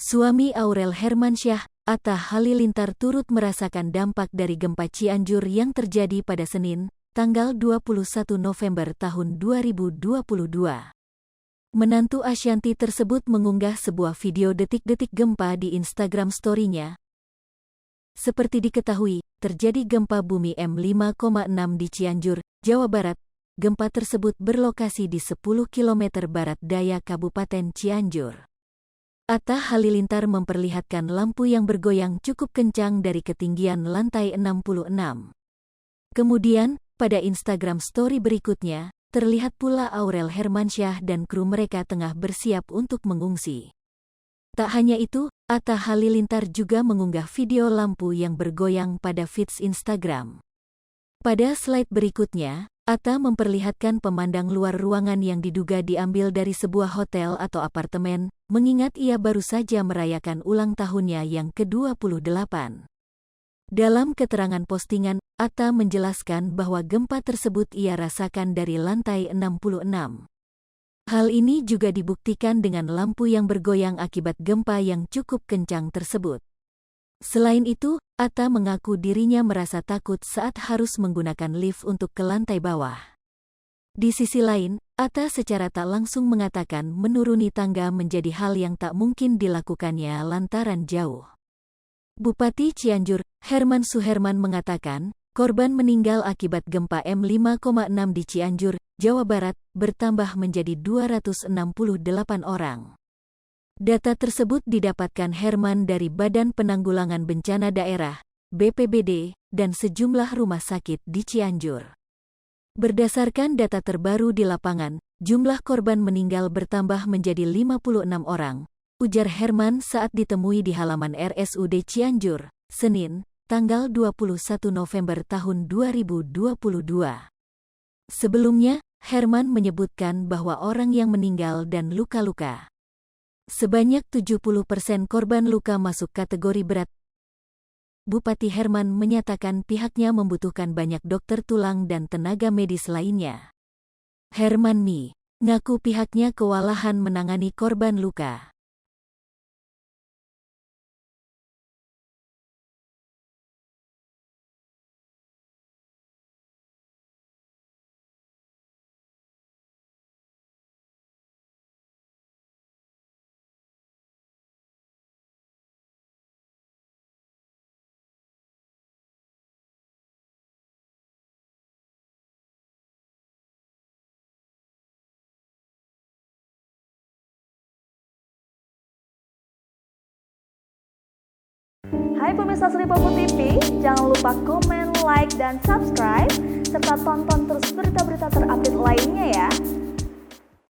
Suami Aurel Hermansyah, Atta Halilintar turut merasakan dampak dari gempa Cianjur yang terjadi pada Senin, tanggal 21 November tahun 2022. Menantu Ashanty tersebut mengunggah sebuah video detik-detik gempa di Instagram story-nya. Seperti diketahui, terjadi gempa bumi M5,6 di Cianjur, Jawa Barat. Gempa tersebut berlokasi di 10 km barat daya Kabupaten Cianjur. Atta Halilintar memperlihatkan lampu yang bergoyang cukup kencang dari ketinggian lantai 66. Kemudian, pada Instagram story berikutnya, terlihat pula Aurel Hermansyah dan kru mereka tengah bersiap untuk mengungsi. Tak hanya itu, Atta Halilintar juga mengunggah video lampu yang bergoyang pada feeds Instagram. Pada slide berikutnya, Atta memperlihatkan pemandang luar ruangan yang diduga diambil dari sebuah hotel atau apartemen, mengingat ia baru saja merayakan ulang tahunnya yang ke-28. Dalam keterangan postingan, Atta menjelaskan bahwa gempa tersebut ia rasakan dari lantai 66. Hal ini juga dibuktikan dengan lampu yang bergoyang akibat gempa yang cukup kencang tersebut. Selain itu, Atta mengaku dirinya merasa takut saat harus menggunakan lift untuk ke lantai bawah. Di sisi lain, Atta secara tak langsung mengatakan menuruni tangga menjadi hal yang tak mungkin dilakukannya lantaran jauh. Bupati Cianjur, Herman Suherman mengatakan, korban meninggal akibat gempa M5,6 di Cianjur, Jawa Barat, bertambah menjadi 268 orang. Data tersebut didapatkan Herman dari Badan Penanggulangan Bencana Daerah, BPBD, dan sejumlah rumah sakit di Cianjur. Berdasarkan data terbaru di lapangan, jumlah korban meninggal bertambah menjadi 56 orang, ujar Herman saat ditemui di halaman RSUD Cianjur, Senin, tanggal 21 November tahun 2022. Sebelumnya, Herman menyebutkan bahwa orang yang meninggal dan luka-luka. Sebanyak 70% korban luka masuk kategori berat. Bupati Herman menyatakan pihaknya membutuhkan banyak dokter tulang dan tenaga medis lainnya. Herman ngaku pihaknya kewalahan menangani korban luka. Hai pemirsa Sri Popo TV, jangan lupa komen, like, dan subscribe, serta tonton terus berita-berita terupdate lainnya ya.